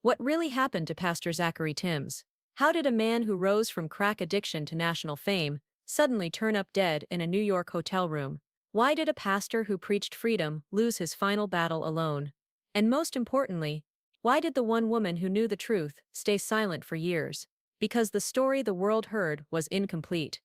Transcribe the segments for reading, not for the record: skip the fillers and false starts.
What really happened to Pastor Zachery Tims? How did a man who rose from crack addiction to national fame suddenly turn up dead in a New York hotel room? Why did a pastor who preached freedom lose his final battle alone? And most importantly, why did the one woman who knew the truth stay silent for years? Because the story the world heard was incomplete.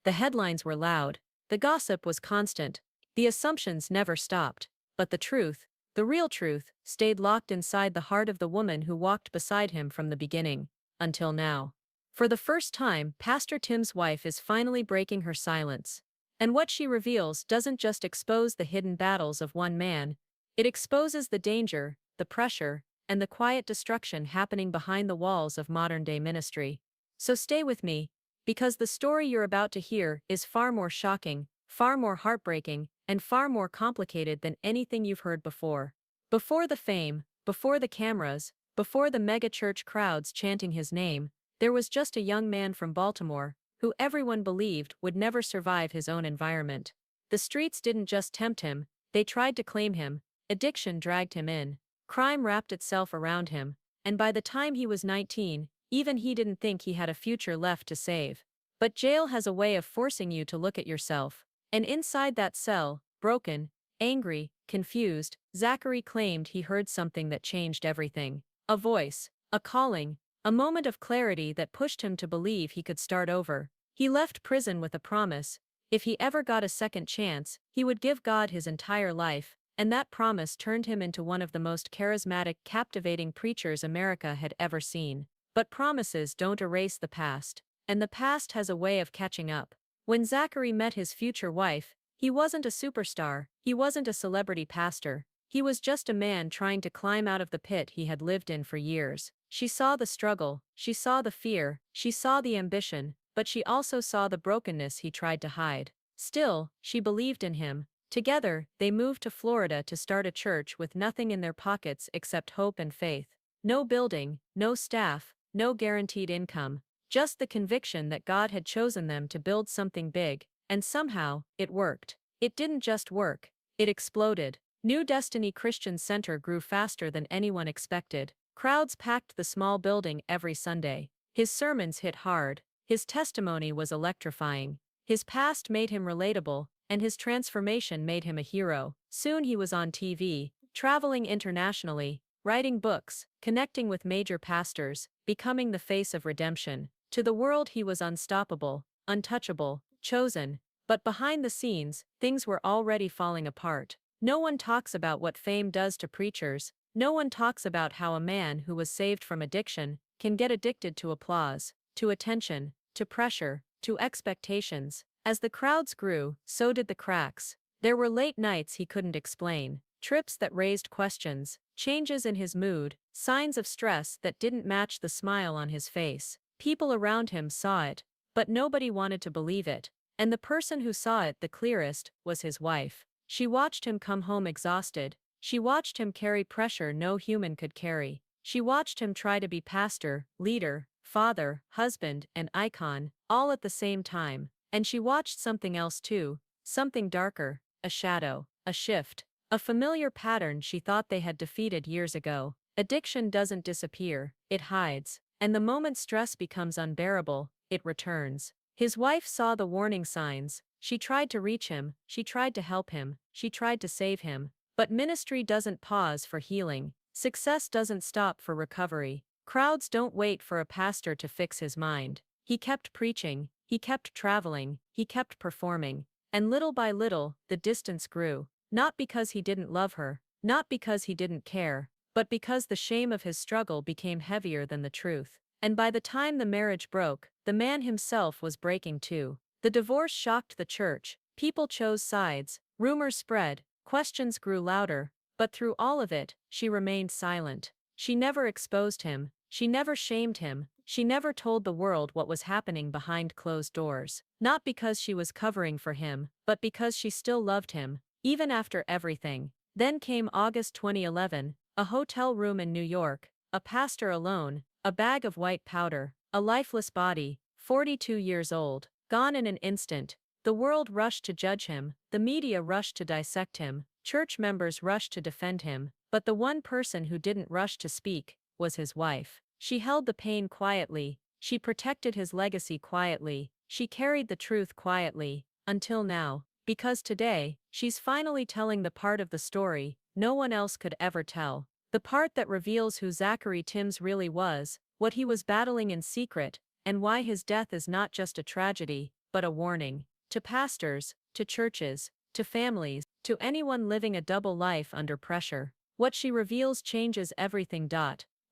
The headlines were loud, the gossip was constant, the assumptions never stopped. But the truth, the real truth, stayed locked inside the heart of the woman who walked beside him from the beginning, until now. For the first time, Pastor Tim's wife is finally breaking her silence. And what she reveals doesn't just expose the hidden battles of one man, it exposes the danger, the pressure, and the quiet destruction happening behind the walls of modern-day ministry. So stay with me, because the story you're about to hear is far more shocking, far more heartbreaking, and far more complicated than anything you've heard before. Before the fame, before the cameras, before the megachurch crowds chanting his name, there was just a young man from Baltimore, who everyone believed would never survive his own environment. The streets didn't just tempt him, they tried to claim him, addiction dragged him in, crime wrapped itself around him, and by the time he was 19, even he didn't think he had a future left to save. But jail has a way of forcing you to look at yourself. And inside that cell, broken, angry, confused, Zachary claimed he heard something that changed everything. A voice, a calling, a moment of clarity that pushed him to believe he could start over. He left prison with a promise: if he ever got a second chance, he would give God his entire life, and that promise turned him into one of the most charismatic, captivating preachers America had ever seen. But promises don't erase the past, and the past has a way of catching up. When Zachary met his future wife, he wasn't a superstar, he wasn't a celebrity pastor, he was just a man trying to climb out of the pit he had lived in for years. She saw the struggle, she saw the fear, she saw the ambition, but she also saw the brokenness he tried to hide. Still, she believed in him. Together, they moved to Florida to start a church with nothing in their pockets except hope and faith. No building, no staff, no guaranteed income. Just the conviction that God had chosen them to build something big, and somehow, it worked. It didn't just work, it exploded. New Destiny Christian Center grew faster than anyone expected. Crowds packed the small building every Sunday. His sermons hit hard, his testimony was electrifying. His past made him relatable, and his transformation made him a hero. Soon he was on TV, traveling internationally, writing books, connecting with major pastors, becoming the face of redemption. To the world he was unstoppable, untouchable, chosen. But behind the scenes, things were already falling apart. No one talks about what fame does to preachers. No one talks about how a man who was saved from addiction can get addicted to applause, to attention, to pressure, to expectations. As the crowds grew, so did the cracks. There were late nights he couldn't explain, trips that raised questions, changes in his mood, signs of stress that didn't match the smile on his face. People around him saw it, but nobody wanted to believe it. And the person who saw it the clearest was his wife. She watched him come home exhausted. She watched him carry pressure no human could carry. She watched him try to be pastor, leader, father, husband, and icon, all at the same time. And she watched something else too, something darker, a shadow, a shift, a familiar pattern she thought they had defeated years ago. Addiction doesn't disappear, it hides. And the moment stress becomes unbearable, it returns. His wife saw the warning signs. She tried to reach him, she tried to help him, she tried to save him. But ministry doesn't pause for healing. Success doesn't stop for recovery. Crowds don't wait for a pastor to fix his mind. He kept preaching, he kept traveling, he kept performing. And little by little, the distance grew. Not because he didn't love her, not because he didn't care, but because the shame of his struggle became heavier than the truth. And by the time the marriage broke, the man himself was breaking too. The divorce shocked the church, people chose sides, rumors spread, questions grew louder, but through all of it, she remained silent. She never exposed him, she never shamed him, she never told the world what was happening behind closed doors. Not because she was covering for him, but because she still loved him, even after everything. Then came August 2011, a hotel room in New York, a pastor alone, a bag of white powder, a lifeless body, 42 years old, gone in an instant. The world rushed to judge him, the media rushed to dissect him, church members rushed to defend him, but the one person who didn't rush to speak was his wife. She held the pain quietly, she protected his legacy quietly, she carried the truth quietly, until now, because today, she's finally telling the part of the story no one else could ever tell. The part that reveals who Zachery Tims really was, what he was battling in secret, and why his death is not just a tragedy, but a warning. To pastors, to churches, to families, to anyone living a double life under pressure. What she reveals changes everything.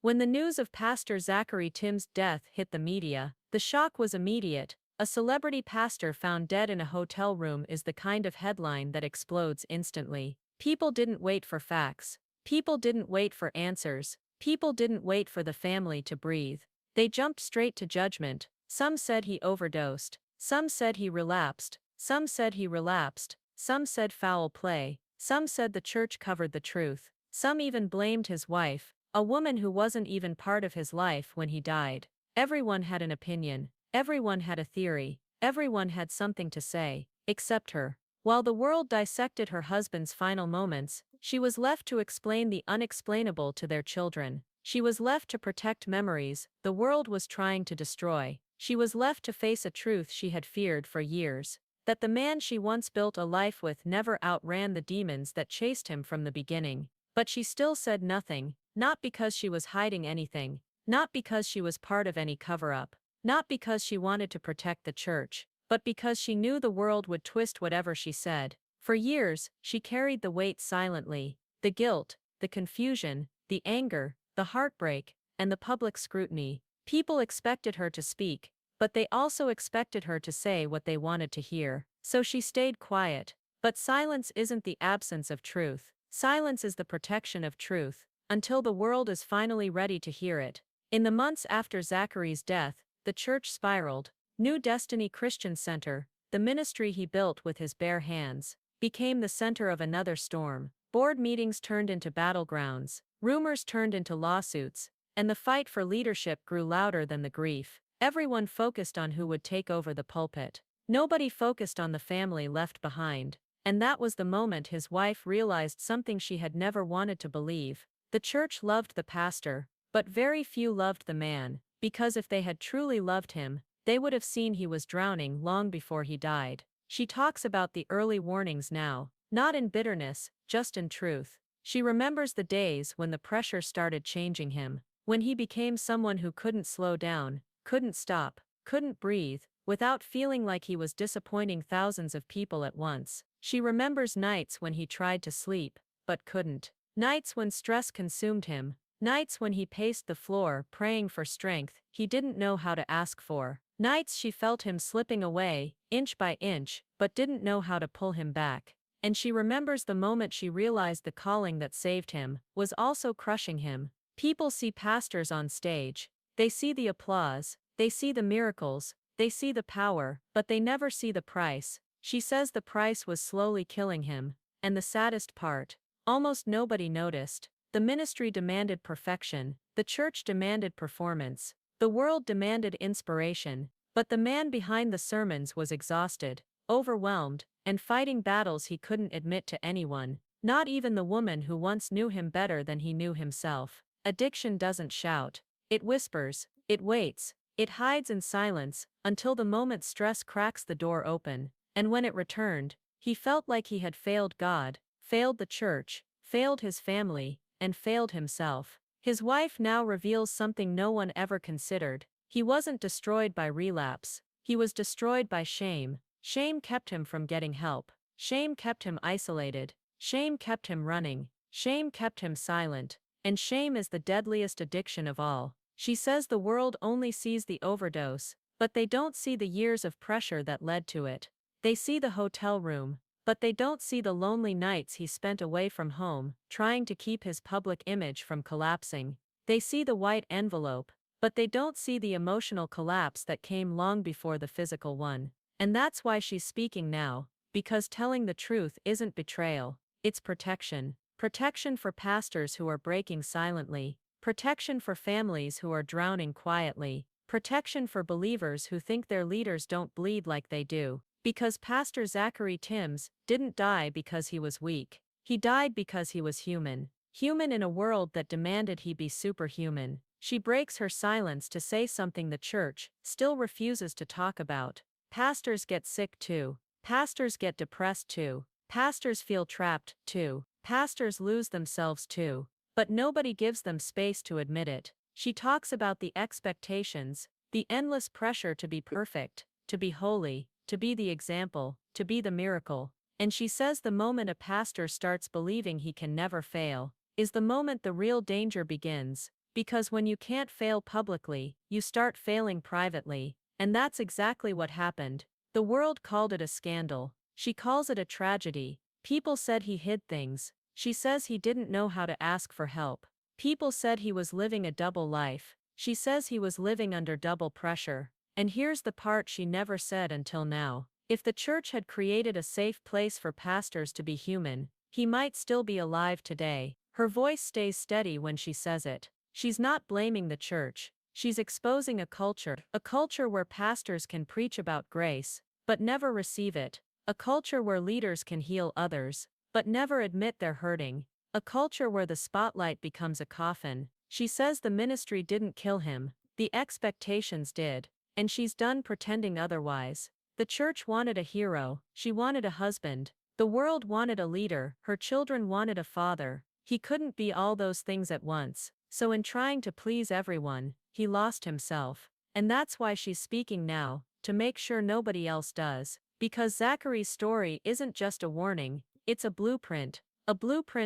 When the news of Pastor Zachery Tims' death hit the media, the shock was immediate. A celebrity pastor found dead in a hotel room is the kind of headline that explodes instantly. People didn't wait for facts. People didn't wait for answers. People didn't wait for the family to breathe. They jumped straight to judgment. Some said he overdosed. Some said he relapsed. Some said he relapsed. Some said foul play. Some said the church covered the truth. Some even blamed his wife, a woman who wasn't even part of his life when he died. Everyone had an opinion. Everyone had a theory. Everyone had something to say, except her. While the world dissected her husband's final moments, she was left to explain the unexplainable to their children. She was left to protect memories the world was trying to destroy. She was left to face a truth she had feared for years. That the man she once built a life with never outran the demons that chased him from the beginning. But she still said nothing, not because she was hiding anything, not because she was part of any cover-up, not because she wanted to protect the church, but because she knew the world would twist whatever she said. For years, she carried the weight silently, the guilt, the confusion, the anger, the heartbreak, and the public scrutiny. People expected her to speak, but they also expected her to say what they wanted to hear. So she stayed quiet. But silence isn't the absence of truth. Silence is the protection of truth, until the world is finally ready to hear it. In the months after Zachery's death, the church spiraled. New Destiny Christian Center, the ministry he built with his bare hands, became the center of another storm. Board meetings turned into battlegrounds, rumors turned into lawsuits, and the fight for leadership grew louder than the grief. Everyone focused on who would take over the pulpit. Nobody focused on the family left behind. And that was the moment his wife realized something she had never wanted to believe. The church loved the pastor, but very few loved the man, because if they had truly loved him, they would have seen he was drowning long before he died. She talks about the early warnings now, not in bitterness, just in truth. She remembers the days when the pressure started changing him, when he became someone who couldn't slow down, couldn't stop, couldn't breathe, without feeling like he was disappointing thousands of people at once. She remembers nights when he tried to sleep, but couldn't. Nights when stress consumed him. Nights when he paced the floor praying for strength he didn't know how to ask for. Nights she felt him slipping away, inch by inch, but didn't know how to pull him back. And she remembers the moment she realized the calling that saved him was also crushing him. People see pastors on stage. They see the applause. They see the miracles. They see the power, but they never see the price. She says the price was slowly killing him. And the saddest part, almost nobody noticed. The ministry demanded perfection. The church demanded performance. The world demanded inspiration. But the man behind the sermons was exhausted, overwhelmed, and fighting battles he couldn't admit to anyone, not even the woman who once knew him better than he knew himself. Addiction doesn't shout. It whispers. It waits. It hides in silence, until the moment stress cracks the door open. And when it returned, he felt like he had failed God, failed the church, failed his family, and failed himself. His wife now reveals something no one ever considered. He wasn't destroyed by relapse. He was destroyed by shame. Shame kept him from getting help. Shame kept him isolated. Shame kept him running. Shame kept him silent. And shame is the deadliest addiction of all. She says the world only sees the overdose, but they don't see the years of pressure that led to it. They see the hotel room, but they don't see the lonely nights he spent away from home, trying to keep his public image from collapsing. They see the white envelope, but they don't see the emotional collapse that came long before the physical one. And that's why she's speaking now, because telling the truth isn't betrayal, it's protection. Protection for pastors who are breaking silently. Protection for families who are drowning quietly. Protection for believers who think their leaders don't bleed like they do. Because Pastor Zachery Tims didn't die because he was weak. He died because he was human. Human in a world that demanded he be superhuman. She breaks her silence to say something the church still refuses to talk about. Pastors get sick too. Pastors get depressed too. Pastors feel trapped too. Pastors lose themselves too. But nobody gives them space to admit it. She talks about the expectations, the endless pressure to be perfect, to be holy, to be the example, to be the miracle. And she says the moment a pastor starts believing he can never fail is the moment the real danger begins. Because when you can't fail publicly, you start failing privately. And that's exactly what happened. The world called it a scandal. She calls it a tragedy. People said he hid things. She says he didn't know how to ask for help. People said he was living a double life. She says he was living under double pressure. And here's the part she never said until now. If the church had created a safe place for pastors to be human, he might still be alive today. Her voice stays steady when she says it. She's not blaming the church. She's exposing a culture where pastors can preach about grace, but never receive it. A culture where leaders can heal others, but never admit they're hurting. A culture where the spotlight becomes a coffin. She says the ministry didn't kill him, the expectations did, and she's done pretending otherwise. The church wanted a hero, she wanted a husband. The world wanted a leader, her children wanted a father. He couldn't be all those things at once, so in trying to please everyone, he lost himself. And that's why she's speaking now, to make sure nobody else does. Because Zachery's story isn't just a warning, it's a blueprint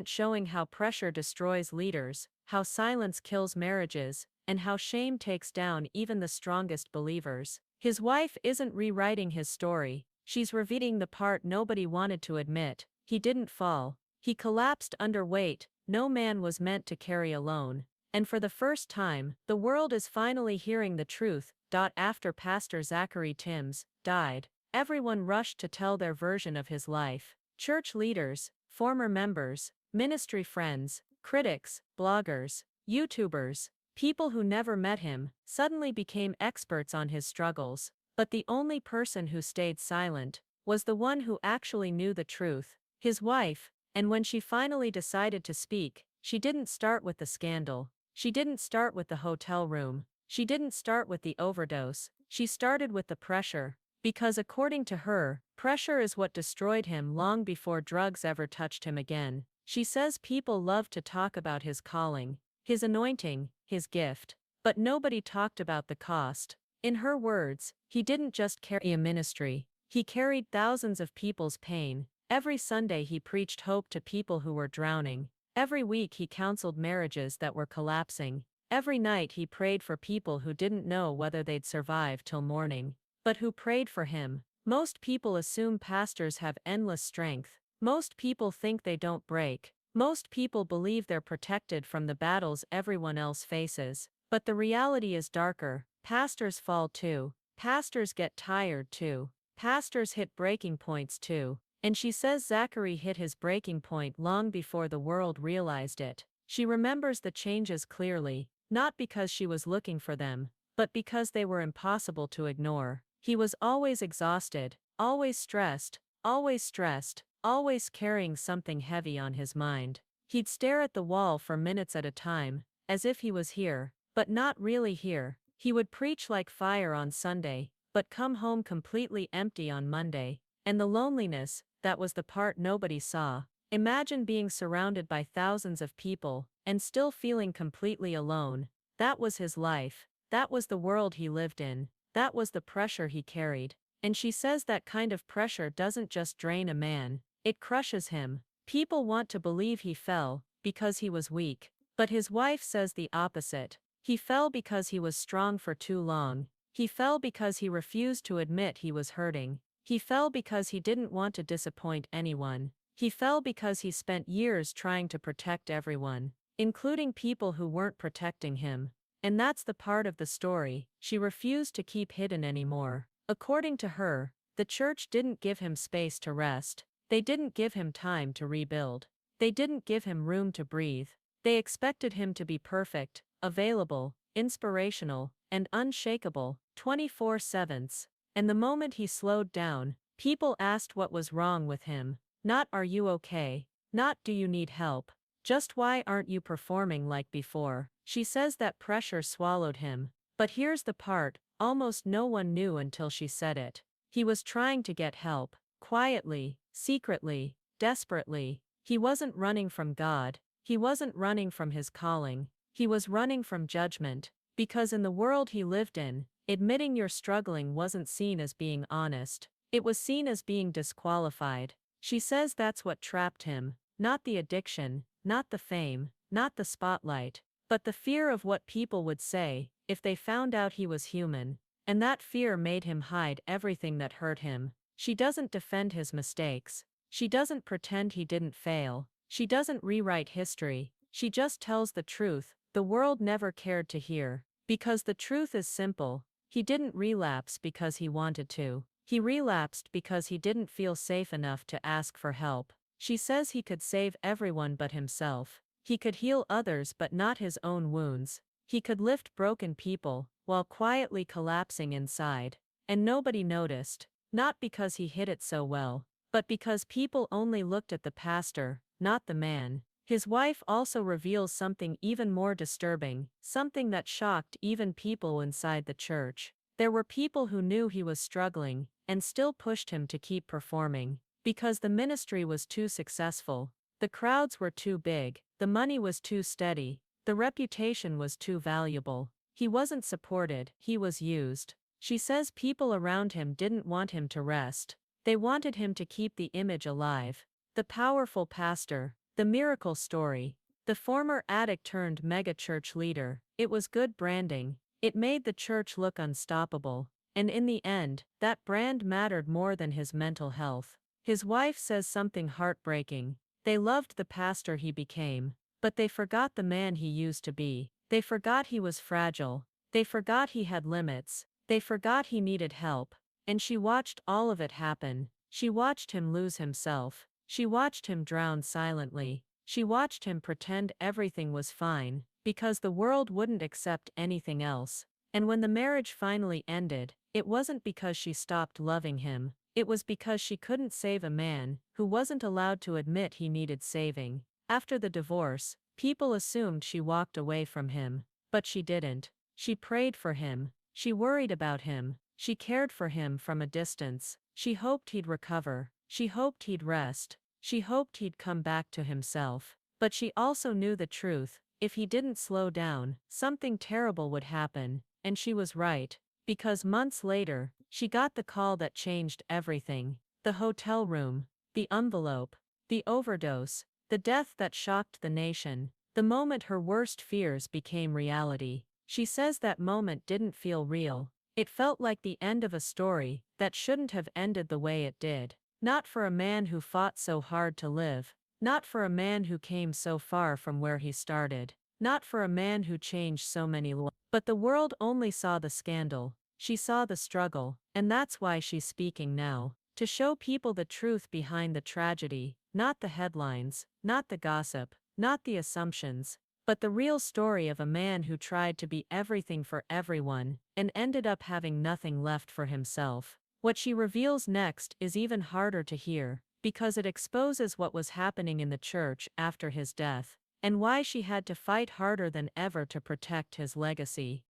showing how pressure destroys leaders, how silence kills marriages, and how shame takes down even the strongest believers. His wife isn't rewriting his story, she's revealing the part nobody wanted to admit. He didn't fall. He collapsed under weight no man was meant to carry alone. And for the first time, the world is finally hearing the truth. After Pastor Zachery Tims died, everyone rushed to tell their version of his life. Church leaders, former members, ministry friends, critics, bloggers, YouTubers, people who never met him, suddenly became experts on his struggles. But the only person who stayed silent was the one who actually knew the truth, his wife. And when she finally decided to speak, she didn't start with the scandal. She didn't start with the hotel room. She didn't start with the overdose. She started with the pressure. Because according to her, pressure is what destroyed him long before drugs ever touched him again. She says people love to talk about his calling, his anointing, his gift. But nobody talked about the cost. In her words, he didn't just carry a ministry. He carried thousands of people's pain. Every Sunday he preached hope to people who were drowning. Every week he counseled marriages that were collapsing. Every night he prayed for people who didn't know whether they'd survive till morning, but who prayed for him. Most people assume pastors have endless strength. Most people think they don't break. Most people believe they're protected from the battles everyone else faces. But the reality is darker. Pastors fall too. Pastors get tired too. Pastors hit breaking points too. And she says Zachery hit his breaking point long before the world realized it. She remembers the changes clearly, not because she was looking for them, but because they were impossible to ignore. He was always exhausted, always stressed, always carrying something heavy on his mind. He'd stare at the wall for minutes at a time, as if he was here, but not really here. He would preach like fire on Sunday, but come home completely empty on Monday. And the loneliness, that was the part nobody saw. Imagine being surrounded by thousands of people, and still feeling completely alone. That was his life. That was the world he lived in. That was the pressure he carried. And she says that kind of pressure doesn't just drain a man, it crushes him. People want to believe he fell because he was weak. But his wife says the opposite. He fell because he was strong for too long. He fell because he refused to admit he was hurting. He fell because he didn't want to disappoint anyone. He fell because he spent years trying to protect everyone, including people who weren't protecting him. And that's the part of the story she refused to keep hidden anymore. According to her, the church didn't give him space to rest. They didn't give him time to rebuild. They didn't give him room to breathe. They expected him to be perfect, available, inspirational, and unshakable, 24/7. And the moment he slowed down, people asked what was wrong with him. Not "Are you okay?" Not "Do you need help?" Just why aren't you performing like before? She says that pressure swallowed him. But here's the part, almost no one knew until she said it. He was trying to get help, quietly, secretly, desperately. He wasn't running from God. He wasn't running from his calling. He was running from judgment. Because in the world he lived in, admitting you're struggling wasn't seen as being honest. It was seen as being disqualified. She says that's what trapped him, not the addiction, not the fame, not the spotlight, but the fear of what people would say if they found out he was human. And that fear made him hide everything that hurt him. She doesn't defend his mistakes. She doesn't pretend he didn't fail. She doesn't rewrite history. She just tells the truth the world never cared to hear. Because the truth is simple. He didn't relapse because he wanted to. He relapsed because he didn't feel safe enough to ask for help. She says he could save everyone but himself. He could heal others but not his own wounds. He could lift broken people while quietly collapsing inside. And nobody noticed. Not because he hid it so well, but because people only looked at the pastor, not the man. His wife also reveals something even more disturbing, something that shocked even people inside the church. There were people who knew he was struggling and still pushed him to keep performing. Because the ministry was too successful, the crowds were too big, the money was too steady, the reputation was too valuable. He wasn't supported, he was used. She says people around him didn't want him to rest. They wanted him to keep the image alive. The powerful pastor, the miracle story, the former addict turned megachurch leader. It was good branding. It made the church look unstoppable. And in the end, that brand mattered more than his mental health. His wife says something heartbreaking. They loved the pastor he became, but they forgot the man he used to be. They forgot he was fragile. They forgot he had limits. They forgot he needed help. And she watched all of it happen. She watched him lose himself. She watched him drown silently. She watched him pretend everything was fine, because the world wouldn't accept anything else. And when the marriage finally ended, it wasn't because she stopped loving him. It was because she couldn't save a man who wasn't allowed to admit he needed saving. After the divorce, people assumed she walked away from him. But she didn't. She prayed for him. She worried about him. She cared for him from a distance. She hoped he'd recover. She hoped he'd rest. She hoped he'd come back to himself. But she also knew the truth. If he didn't slow down, something terrible would happen. And she was right. Because months later, she got the call that changed everything. The hotel room, the envelope, the overdose, the death that shocked the nation. The moment her worst fears became reality. She says that moment didn't feel real. It felt like the end of a story that shouldn't have ended the way it did. Not for a man who fought so hard to live. Not for a man who came so far from where he started. Not for a man who changed so many lives. But the world only saw the scandal. She saw the struggle, and that's why she's speaking now. To show people the truth behind the tragedy, not the headlines, not the gossip, not the assumptions, but the real story of a man who tried to be everything for everyone, and ended up having nothing left for himself. What she reveals next is even harder to hear, because it exposes what was happening in the church after his death, and why she had to fight harder than ever to protect his legacy.